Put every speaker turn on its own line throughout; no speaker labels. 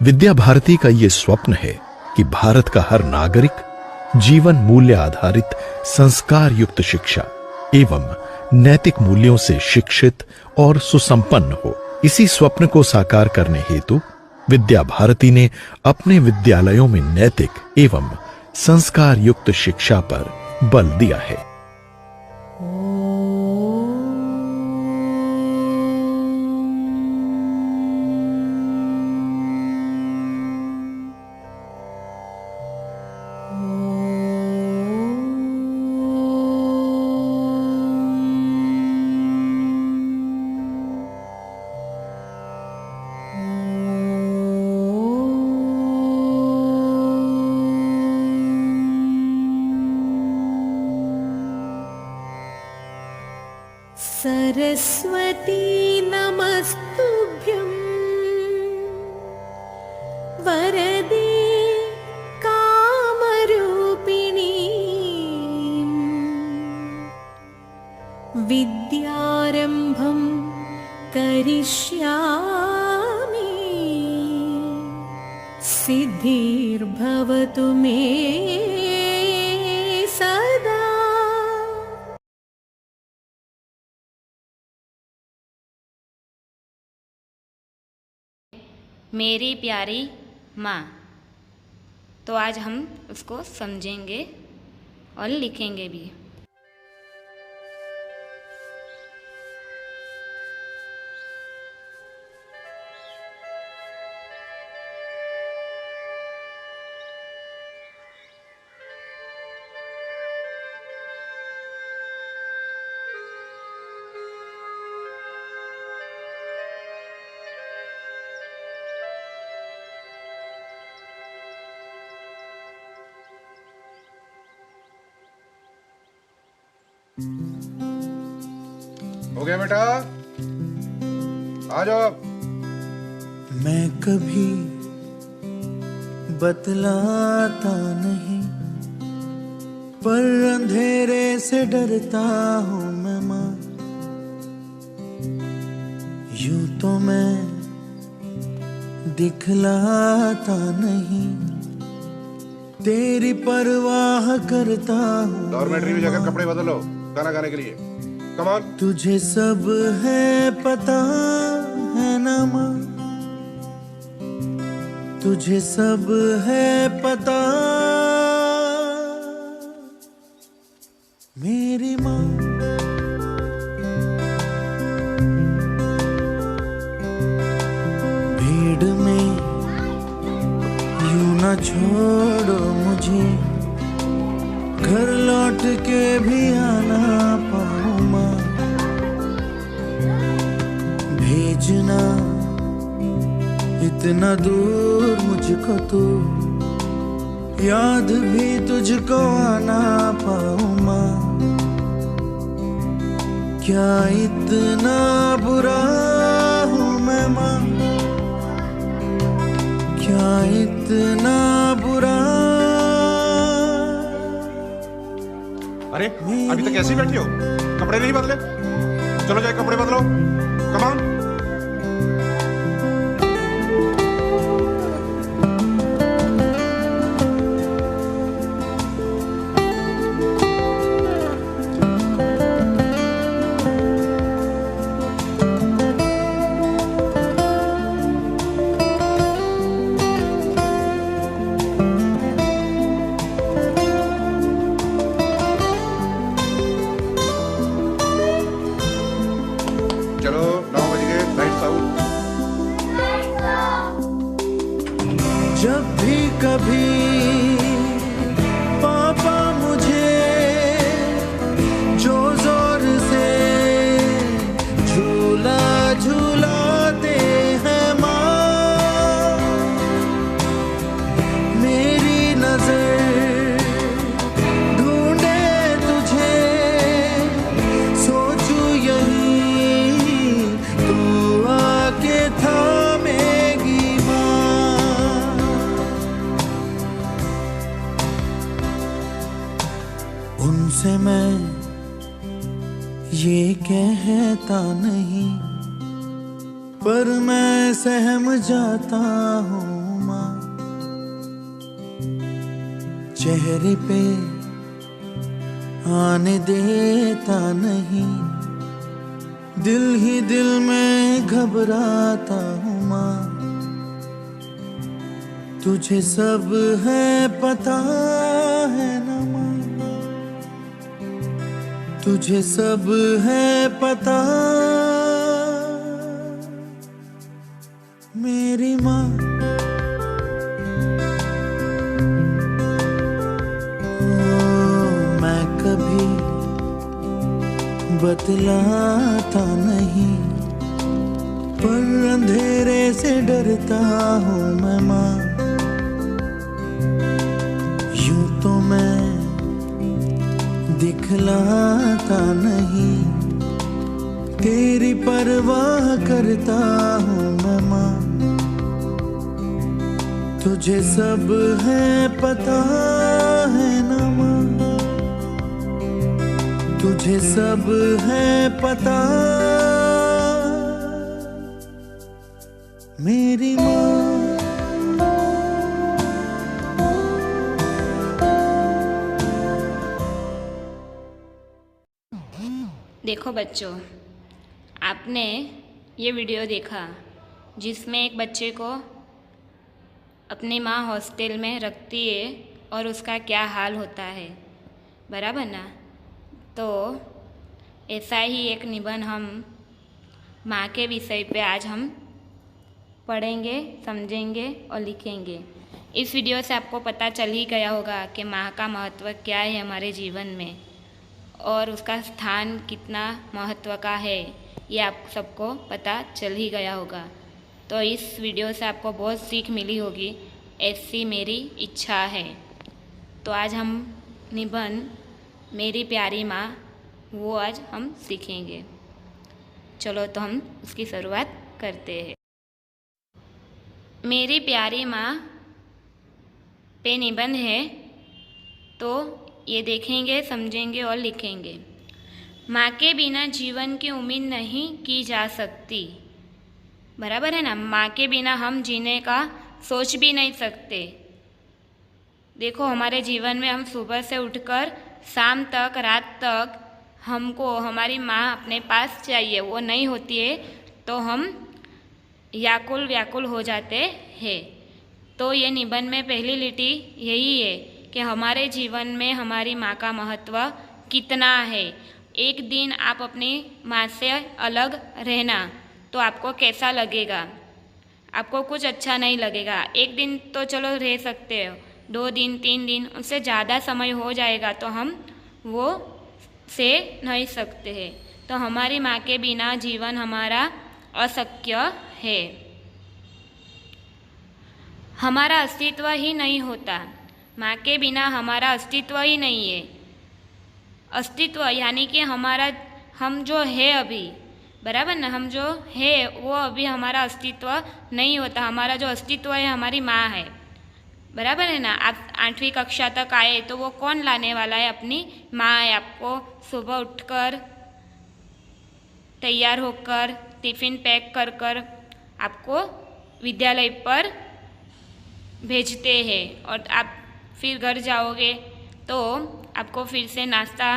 विद्या भारती का ये स्वप्न है कि भारत का हर नागरिक जीवन मूल्य आधारित संस्कार युक्त शिक्षा एवं नैतिक मूल्यों से शिक्षित और सुसंपन्न हो। इसी स्वप्न को साकार करने हेतु विद्या भारती ने अपने विद्यालयों में नैतिक एवं संस्कार युक्त शिक्षा पर बल दिया है।
सरस्वती नमस्तुभ्यं वरदे कामरूपिणी विद्यारम्भं करिष्यामि सिद्धिर्भवतु मे सदा।
मेरी प्यारी माँ, तो आज हम उसको समझेंगे और लिखेंगे भी।
हो गया बेटा, आ जाओ।
मैं कभी बतलाता नहीं, पर अंधेरे से डरता हूँ मैं माँ। यूं तो मैं दिखलाता नहीं, तेरी परवाह करता हूँ।
डॉर्मेट्री में जाकर कपड़े बदलो गाना गाने के लिए। Come on.
तुझे सब है पता है ना माँ, तुझे सब है पता मेरी माँ। भीड़ में यूं ना छोड़ो मुझे, घर लौट के भी आना पाऊं माँ। भेजना इतना दूर मुझको तो, याद भी तुझको आना पाऊं माँ। क्या इतना बुरा हूँ मैं माँ, क्या इतना बुरा।
अरे अभी तक ऐसे ही बैठी हो, कपड़े नहीं बदले? चलो जाए कपड़े बदलो। Come on. चलो 9 बज गए, लाइट्स आउट।
जब भी कभी पापा मुझे जो जोर से झूला झूलाते हैं माँ, मेरी नजर ढूंढे तुझे, सोचूं यही तू आके थामेगी माँ। उनसे मैं ये कहता नहीं, पर मैं सहम जाता हूँ चेहरे पे आने देता नहीं, दिल ही दिल में घबराता हूँ माँ। तुझे सब है पता है ना माँ, तुझे सब है पता मेरी माँ। मैं कभी बतलाता नहीं, पर अंधेरे से डरता हूँ मैं माँ। यूं तो मैं दिखलाता नहीं, तेरी परवाह करता हूँ मैं माँ। तुझे सब है पता है ना माँ, तुझे सब है पता मेरी माँ।
देखो बच्चों, आपने ये वीडियो देखा जिसमें एक बच्चे को अपनी माँ हॉस्टल में रखती है और उसका क्या हाल होता है, बराबर ना। तो ऐसा ही एक निबंध हम माँ के विषय पे आज हम पढ़ेंगे, समझेंगे और लिखेंगे। इस वीडियो से आपको पता चल ही गया होगा कि माँ का महत्व क्या है हमारे जीवन में और उसका स्थान कितना महत्व का है, ये आप सबको पता चल ही गया होगा। तो इस वीडियो से आपको बहुत सीख मिली होगी, ऐसी मेरी इच्छा है। तो आज हम निबंध मेरी प्यारी माँ वो आज हम सीखेंगे। चलो तो हम उसकी शुरुआत करते हैं। मेरी प्यारी माँ पे निबंध है, तो ये देखेंगे, समझेंगे और लिखेंगे। माँ के बिना जीवन की उम्मीद नहीं की जा सकती, बराबर है ना। माँ के बिना हम जीने का सोच भी नहीं सकते। देखो, हमारे जीवन में हम सुबह से उठकर शाम तक, रात तक हमको हमारी माँ अपने पास चाहिए। वो नहीं होती है तो हम व्याकुल व्याकुल हो जाते हैं। तो ये निबंध में पहली लिटी यही है कि हमारे जीवन में हमारी माँ का महत्व कितना है। एक दिन आप अपनी माँ से अलग रहना तो आपको कैसा लगेगा? आपको कुछ अच्छा नहीं लगेगा। एक दिन तो चलो रह सकते हो, 2 दिन, 3 दिन, उससे ज़्यादा समय हो जाएगा तो हम वो से नहीं सकते हैं। तो हमारी माँ के बिना जीवन हमारा अशक्य है। हमारा अस्तित्व ही नहीं होता। माँ के बिना हमारा अस्तित्व ही नहीं है। अस्तित्व यानी कि हम जो है अभी, बराबर ना, हम जो है वो अभी हमारा अस्तित्व नहीं होता। हमारा जो अस्तित्व है हमारी माँ है, बराबर है ना। आप 8वीं कक्षा तक आए तो वो कौन लाने वाला है? अपनी माँ है। आपको सुबह उठकर तैयार होकर टिफ़िन पैक कर कर आपको विद्यालय पर भेजते हैं और आप फिर घर जाओगे तो आपको फिर से नाश्ता,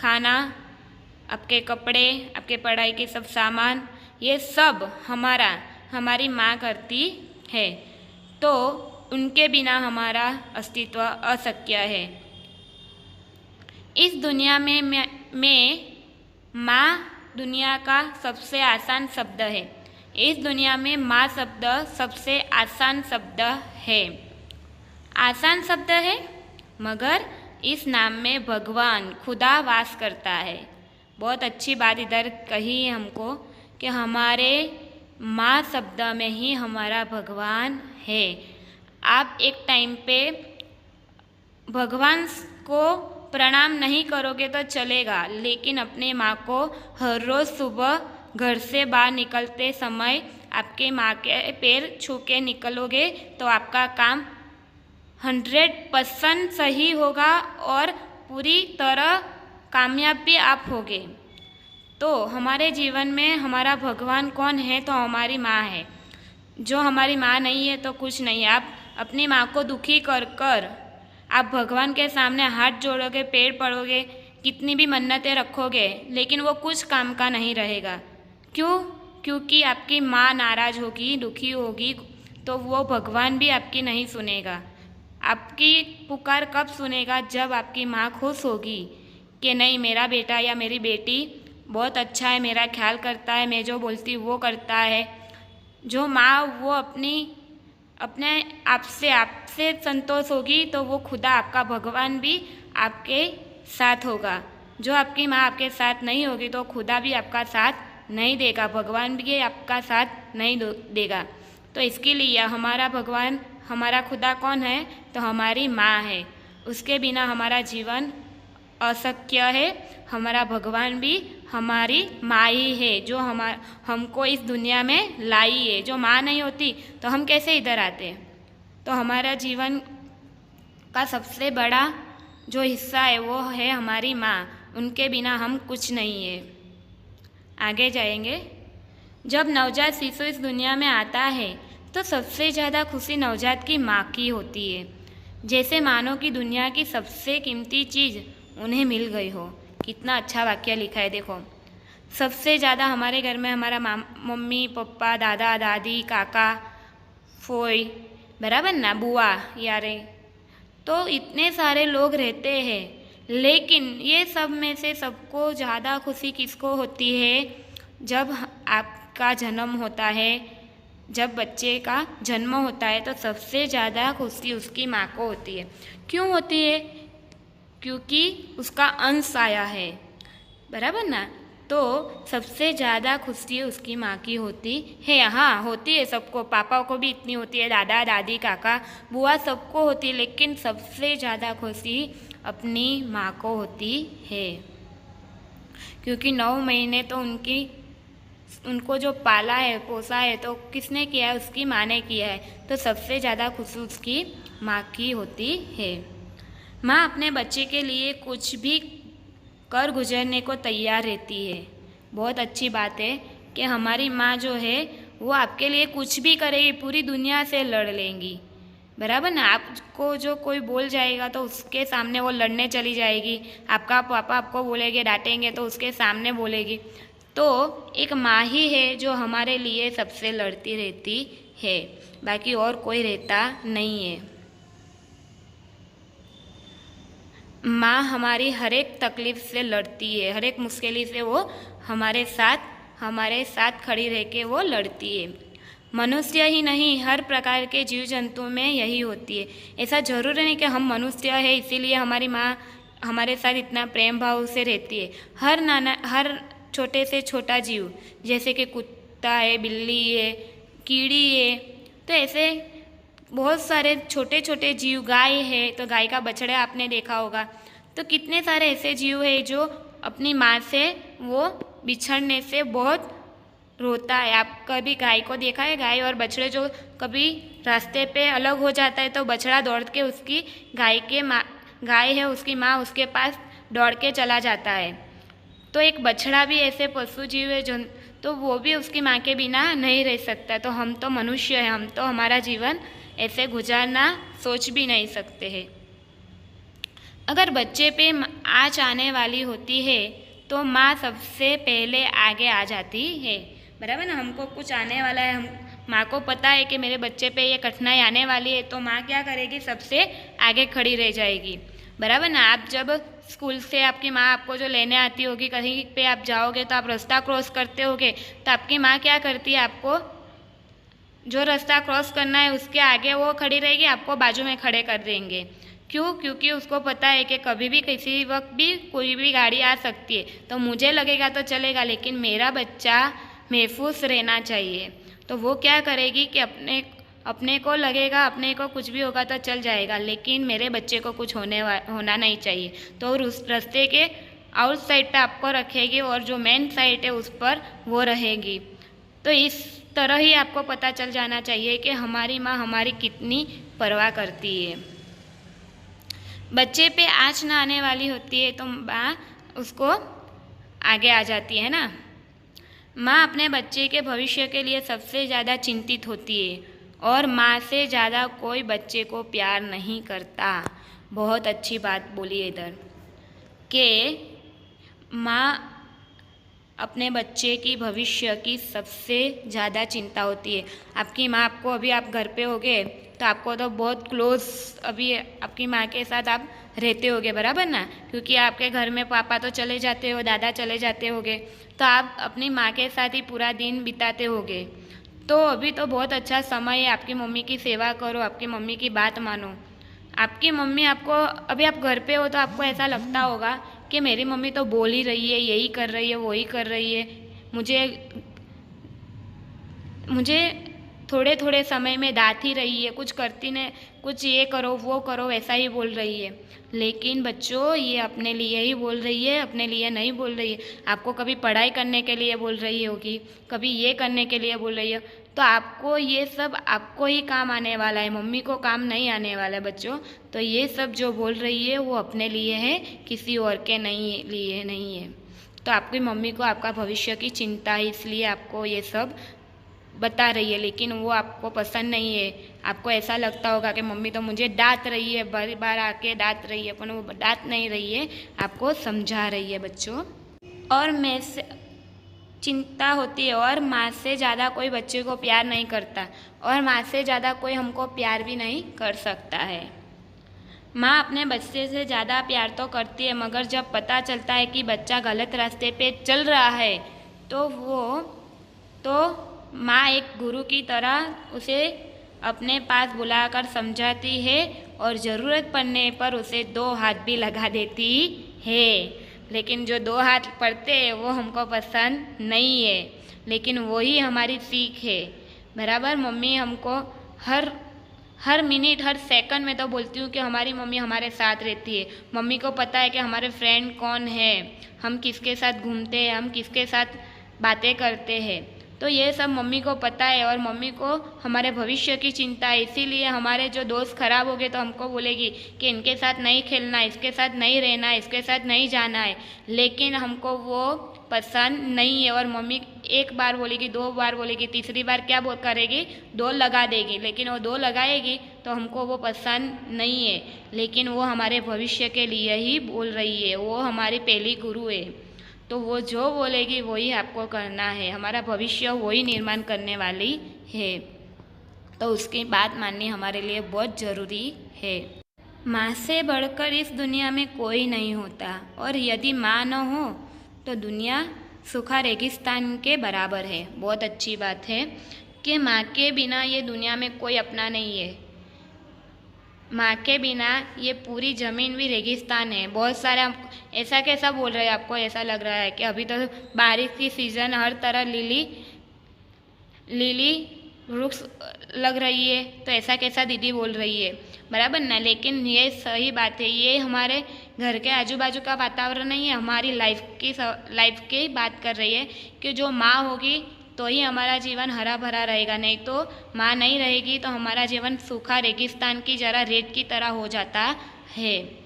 खाना, आपके कपड़े, आपके पढ़ाई के सब सामान, ये सब हमारी माँ करती है। तो उनके बिना हमारा अस्तित्व अशक्य है। इस दुनिया में माँ दुनिया का सबसे आसान शब्द है। इस दुनिया में माँ शब्द सबसे आसान शब्द है। आसान शब्द है, मगर इस नाम में भगवान खुदा वास करता है। बहुत अच्छी बात इधर कही है हमको कि हमारे माँ शब्द में ही हमारा भगवान है। आप एक टाइम पे भगवान को प्रणाम नहीं करोगे तो चलेगा, लेकिन अपने माँ को हर रोज़ सुबह घर से बाहर निकलते समय आपके माँ के पैर छू के निकलोगे तो आपका काम 100% सही होगा और पूरी तरह कामयाब भी आप होगे। तो हमारे जीवन में हमारा भगवान कौन है? तो हमारी माँ है। जो हमारी माँ नहीं है तो कुछ नहीं है। आप अपनी माँ को दुखी कर कर आप भगवान के सामने हाथ जोड़ोगे, पैर पड़ोगे, कितनी भी मन्नतें रखोगे, लेकिन वो कुछ काम का नहीं रहेगा। क्यों? क्योंकि आपकी माँ नाराज़ होगी, दुखी होगी, तो वो भगवान भी आपकी नहीं सुनेगा। आपकी पुकार कब सुनेगा? जब आपकी माँ खुश होगी कि नहीं, मेरा बेटा या मेरी बेटी बहुत अच्छा है, मेरा ख्याल करता है, मैं जो बोलती वो करता है। जो माँ वो अपने आपसे संतोष होगी, तो वो खुदा आपका भगवान भी आपके साथ होगा। जो आपकी माँ आपके साथ नहीं होगी तो खुदा भी आपका साथ नहीं देगा, भगवान भी आपका साथ नहीं देगा। तो इसके लिए हमारा भगवान, हमारा खुदा कौन है? तो हमारी माँ है। उसके बिना हमारा जीवन अशक्य है। हमारा भगवान भी हमारी माँ ही है, जो हमको इस दुनिया में लाई है। जो माँ नहीं होती तो हम कैसे इधर आते? तो हमारा जीवन का सबसे बड़ा जो हिस्सा है वो है हमारी माँ। उनके बिना हम कुछ नहीं है। आगे जाएंगे। जब नवजात शिशु इस दुनिया में आता है तो सबसे ज़्यादा खुशी नवजात की माँ की होती है, जैसे मानो कि दुनिया की सबसे कीमती चीज़ उन्हें मिल गई हो। कितना अच्छा वाक्य लिखा है, देखो। सबसे ज़्यादा हमारे घर में हमारा मम्मी पापा, दादा दादी, काका, फोई, बराबर ना, बुआ यारे, तो इतने सारे लोग रहते हैं। लेकिन ये सब में से सबको ज़्यादा खुशी किसको होती है? जब आपका जन्म होता है, जब बच्चे का जन्म होता है, तो सबसे ज़्यादा खुशी उसकी माँ को होती है। क्यों होती है? क्योंकि उसका अंश आया है, बराबर ना। तो सबसे ज़्यादा खुशी उसकी माँ की होती है। हाँ, होती है सबको, पापा को भी इतनी होती है, दादा दादी, काका, बुआ, सबको होती है, लेकिन सबसे ज़्यादा खुशी अपनी माँ को होती है। क्योंकि 9 महीने तो उनको जो पाला है, पोसा है, तो किसने किया है? उसकी माँ ने किया है। तो सबसे ज़्यादा खुशी उसकी माँ की होती है। माँ अपने बच्चे के लिए कुछ भी कर गुजरने को तैयार रहती है। बहुत अच्छी बात है कि हमारी माँ जो है वो आपके लिए कुछ भी करेगी, पूरी दुनिया से लड़ लेंगी, बराबर ना। आपको जो कोई बोल जाएगा तो उसके सामने वो लड़ने चली जाएगी। आपका पापा आपको बोलेंगे, डांटेंगे, तो उसके सामने बोलेगी। तो एक माँ ही है जो हमारे लिए सबसे लड़ती रहती है, बाकी और कोई रहता नहीं है। माँ हमारी हर एक तकलीफ से लड़ती है, हर एक मुश्किल से वो हमारे साथ खड़ी रह के वो लड़ती है। मनुष्य ही नहीं, हर प्रकार के जीव जंतु में यही होती है। ऐसा जरूर नहीं कि हम मनुष्य है इसीलिए हमारी माँ हमारे साथ इतना प्रेम भाव से रहती है। हर छोटे से छोटा जीव, जैसे कि कुत्ता है, बिल्ली है, कीड़ी है, तो ऐसे बहुत सारे छोटे छोटे जीव, गाय है तो गाय का बछड़ा आपने देखा होगा। तो कितने सारे ऐसे जीव है जो अपनी माँ से वो बिछड़ने से बहुत रोता है। आप कभी गाय को देखा है? गाय और बछड़े जो कभी रास्ते पे अलग हो जाता है तो बछड़ा दौड़ के उसकी गाय है उसकी माँ उसके पास दौड़ के चला जाता है। तो एक बछड़ा भी ऐसे पशु जीव है जो, तो वो भी उसकी माँ के बिना नहीं रह सकता। तो हम तो मनुष्य हैं, हम तो हमारा जीवन ऐसे गुजारना सोच भी नहीं सकते हैं। अगर बच्चे पे आँच आने वाली होती है तो माँ सबसे पहले आगे आ जाती है, बराबर ना। हमको कुछ आने वाला है, हम माँ को पता है कि मेरे बच्चे पे ये कठिनाई आने वाली है, तो माँ क्या करेगी? सबसे आगे खड़ी रह जाएगी, बराबर ना। आप जब स्कूल से आपकी माँ आपको जो लेने आती होगी, कहीं पे आप जाओगे तो आप रास्ता क्रॉस करते होगे, तो आपकी माँ क्या करती है? आपको जो रास्ता क्रॉस करना है उसके आगे वो खड़ी रहेगी, आपको बाजू में खड़े कर देंगे। क्यों? क्योंकि उसको पता है कि कभी भी किसी वक्त भी कोई भी गाड़ी आ सकती है, तो मुझे लगेगा तो चलेगा, लेकिन मेरा बच्चा महफूज रहना चाहिए। तो वो क्या करेगी कि अपने को लगेगा, अपने को कुछ भी होगा तो चल जाएगा, लेकिन मेरे बच्चे को कुछ होना नहीं चाहिए। तो उस रास्ते के आउट साइड पे आपको रखेगी और जो मेन साइड है उस पर वो रहेगी। तो इस तरह ही आपको पता चल जाना चाहिए कि हमारी माँ हमारी कितनी परवाह करती है। बच्चे पे आँच ना आने वाली होती है तो माँ उसको आगे आ जाती है ना। माँ अपने बच्चे के भविष्य के लिए सबसे ज़्यादा चिंतित होती है और माँ से ज़्यादा कोई बच्चे को प्यार नहीं करता। बहुत अच्छी बात बोली है इधर कि माँ अपने बच्चे की भविष्य की सबसे ज़्यादा चिंता होती है। आपकी माँ आपको, अभी आप घर पे होगे तो आपको तो बहुत क्लोज अभी आपकी माँ के साथ आप रहते होगे, बराबर ना, क्योंकि आपके घर में पापा तो चले जाते हो, दादा चले जाते होगे, तो आप अपनी माँ के साथ ही पूरा दिन बिताते होगे। तो अभी तो बहुत अच्छा समय है, आपकी मम्मी की सेवा करो, आपकी मम्मी की बात मानो। आपकी मम्मी आपको, अभी आप घर पे हो तो आपको ऐसा लगता होगा कि मेरी मम्मी तो बोल ही रही है, यही कर रही है, वही कर रही है, मुझे थोड़े थोड़े समय में डांट ही रही है, कुछ करती नहीं, कुछ ये करो वो करो ऐसा ही बोल रही है। लेकिन बच्चों, ये अपने लिए ही बोल रही है, अपने लिए नहीं बोल रही है। आपको कभी पढ़ाई करने के लिए बोल रही होगी, कभी ये करने के लिए बोल रही है, तो आपको ये सब आपको ही काम आने वाला है, मम्मी को काम नहीं आने वाला है बच्चों। तो ये सब जो बोल रही है वो अपने लिए है, किसी और के लिए नहीं है। तो आपकी मम्मी को आपका भविष्य की चिंता है, इसलिए आपको ये सब बता रही है, लेकिन वो आपको पसंद नहीं है। आपको ऐसा लगता होगा कि मम्मी तो मुझे डांट रही है, बार बार आके डांट रही है, पर वो डांट नहीं रही है, आपको समझा रही है बच्चों। और मैं से चिंता होती है, और माँ से ज़्यादा कोई बच्चे को प्यार नहीं करता, और माँ से ज़्यादा कोई हमको प्यार भी नहीं कर सकता है। माँ अपने बच्चे से ज़्यादा प्यार तो करती है, मगर जब पता चलता है कि बच्चा गलत रास्ते पे चल रहा है तो माँ एक गुरु की तरह उसे अपने पास बुलाकर समझाती है, और ज़रूरत पड़ने पर उसे 2 हाथ भी लगा देती है। लेकिन जो 2 हाथ पड़ते हैं वो हमको पसंद नहीं है, लेकिन वही हमारी सीख है, बराबर। मम्मी हमको हर मिनट हर सेकंड में तो बोलती हूँ कि हमारी मम्मी हमारे साथ रहती है। मम्मी को पता है कि हमारे फ्रेंड कौन है, हम किसके साथ घूमते हैं, हम किसके साथ बातें करते हैं, तो ये सब मम्मी को पता है। और मम्मी को हमारे भविष्य की चिंता है, इसीलिए हमारे जो दोस्त खराब हो गए तो हमको बोलेगी कि इनके साथ नहीं खेलना, इसके साथ नहीं रहना, इसके साथ नहीं जाना है, लेकिन हमको वो पसंद नहीं है। और मम्मी एक बार बोलेगी, 2 बार बोलेगी, तीसरी बार क्या करेगी, 2 लगा देगी, लेकिन वो 2 लगाएगी तो हमको वो पसंद नहीं है, लेकिन वो हमारे भविष्य के लिए ही बोल रही है, वो हमारी पहली गुरु है। तो वो जो बोलेगी वही आपको करना है, हमारा भविष्य वही निर्माण करने वाली है, तो उसकी बात माननी हमारे लिए बहुत ज़रूरी है। माँ से बढ़कर इस दुनिया में कोई नहीं होता, और यदि माँ न हो तो दुनिया सूखा रेगिस्तान के बराबर है। बहुत अच्छी बात है कि माँ के बिना ये दुनिया में कोई अपना नहीं है। माँ के बिना ये पूरी ज़मीन भी रेगिस्तान है। बहुत सारे ऐसा कैसा बोल रहे हैं, आपको ऐसा लग रहा है कि अभी तो बारिश की सीज़न, हर तरह लीली वृक्ष लग रही है, तो ऐसा कैसा दीदी बोल रही है, बराबर ना। लेकिन ये सही बात है, ये हमारे घर के आजू बाजू का वातावरण नहीं है, हमारी लाइफ की बात कर रही है कि जो माँ होगी तो ही हमारा जीवन हरा भरा रहेगा, नहीं तो माँ नहीं रहेगी तो हमारा जीवन सूखा रेगिस्तान की जरा रेत की तरह हो जाता है।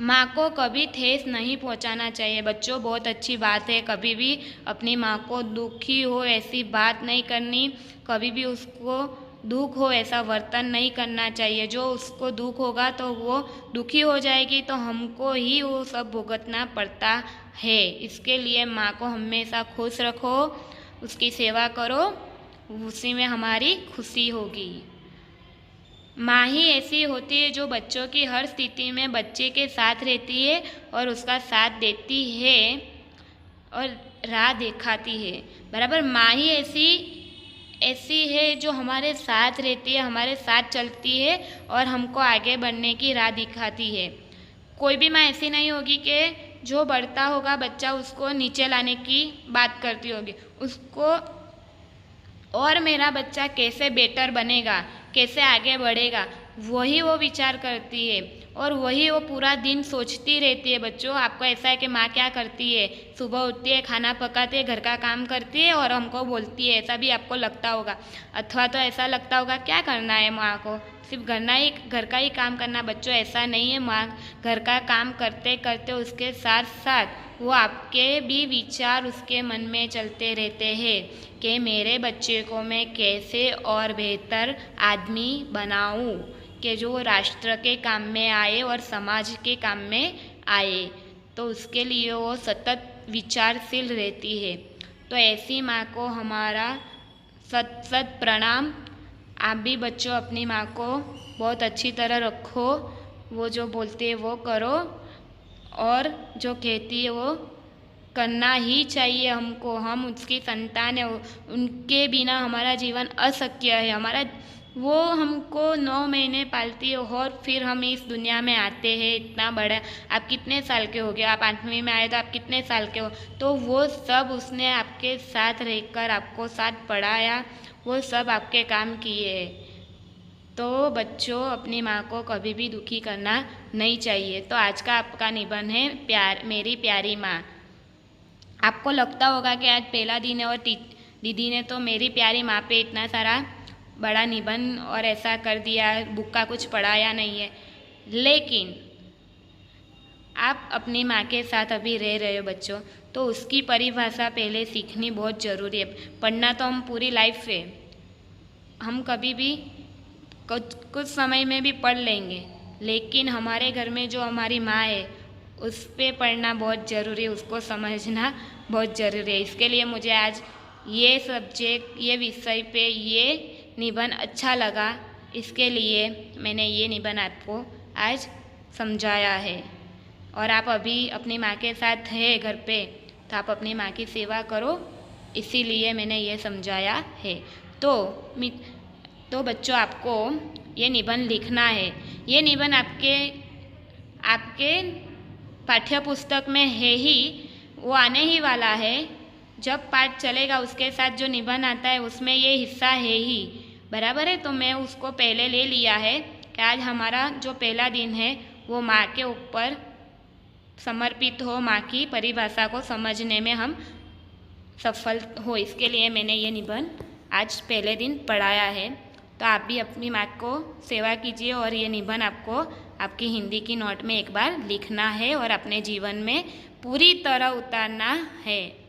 माँ को कभी ठेस नहीं पहुँचाना चाहिए बच्चों, बहुत अच्छी बात है। कभी भी अपनी माँ को दुखी हो ऐसी बात नहीं करनी, कभी भी उसको दुख हो ऐसा वर्तन नहीं करना चाहिए। जो उसको दुख होगा तो वो दुखी हो जाएगी, तो हमको ही वो सब भुगतना पड़ता है। इसके लिए माँ को हमेशा खुश रखो, उसकी सेवा करो, उसी में हमारी खुशी होगी। माँ ही ऐसी होती है जो बच्चों की हर स्थिति में बच्चे के साथ रहती है और उसका साथ देती है और राह दिखाती है, बराबर। माँ ही ऐसी है जो हमारे साथ रहती है, हमारे साथ चलती है और हमको आगे बढ़ने की राह दिखाती है। कोई भी माँ ऐसी नहीं होगी कि जो बढ़ता होगा बच्चा उसको नीचे लाने की बात करती होगी, उसको और मेरा बच्चा कैसे बेटर बनेगा, कैसे आगे बढ़ेगा, वही वो विचार करती है और वही वो पूरा दिन सोचती रहती है। बच्चों, आपको ऐसा है कि माँ क्या करती है, सुबह उठती है, खाना पकाती है, घर का काम करती है और हमको बोलती है, ऐसा भी आपको लगता होगा। अथवा तो ऐसा लगता होगा क्या करना है माँ को, सिर्फ घर का ही काम करना। बच्चों, ऐसा नहीं है। माँ घर का काम करते करते उसके साथ साथ वो आपके भी विचार उसके मन में चलते रहते हैं कि मेरे बच्चे को मैं कैसे और बेहतर आदमी बनाऊं, कि जो राष्ट्र के काम में आए और समाज के काम में आए, तो उसके लिए वो सतत विचारशील रहती है। तो ऐसी माँ को हमारा सत सत प्रणाम। आप भी बच्चों अपनी माँ को बहुत अच्छी तरह रखो, वो जो बोलती है वो करो और जो कहती है वो करना ही चाहिए हमको। हम उसकी संतान है, उनके बिना हमारा जीवन अशक्य है। हमारा वो हमको 9 महीने पालती है और फिर हम इस दुनिया में आते हैं इतना बड़ा। आप कितने साल के हो गए? आप 8वीं में आए तो आप कितने साल के हो? तो वो सब उसने आपके साथ रहकर आपको साथ पढ़ाया, वो सब आपके काम किए हैं। तो बच्चों अपनी माँ को कभी भी दुखी करना नहीं चाहिए। तो आज का आपका निबंध है प्यार, मेरी प्यारी माँ। आपको लगता होगा कि आज पहला दिन है और दीदी ने तो मेरी प्यारी माँ पे इतना सारा बड़ा निबंध और ऐसा कर दिया, बुक का कुछ पढ़ाया नहीं है। लेकिन आप अपनी माँ के साथ अभी रह रहे हो बच्चों, तो उसकी परिभाषा पहले सीखनी बहुत ज़रूरी है। पढ़ना तो हम पूरी लाइफ है, हम कभी भी कुछ समय में भी पढ़ लेंगे, लेकिन हमारे घर में जो हमारी माँ है उस पे पढ़ना बहुत ज़रूरी है, उसको समझना बहुत ज़रूरी है। इसके लिए मुझे आज ये सब्जेक्ट, ये विषय पे ये निबंध अच्छा लगा, इसके लिए मैंने ये निबंध आपको आज समझाया है। और आप अभी अपनी माँ के साथ है घर पे, तो आप अपनी माँ की सेवा करो, इसीलिए मैंने ये समझाया है। तो बच्चों आपको ये निबंध लिखना है। ये निबंध आपके पाठ्य पुस्तक में है ही, वो आने ही वाला है। जब पाठ चलेगा उसके साथ जो निबंध आता है उसमें ये हिस्सा है ही, बराबर है। तो मैं उसको पहले ले लिया है कि आज हमारा जो पहला दिन है वो माँ के ऊपर समर्पित हो, माँ की परिभाषा को समझने में हम सफल हो, इसके लिए मैंने ये निबंध आज पहले दिन पढ़ाया है। तो आप भी अपनी माँ को सेवा कीजिए और ये निबंध आपको आपकी हिंदी की नोट में एक बार लिखना है और अपने जीवन में पूरी तरह उतारना है।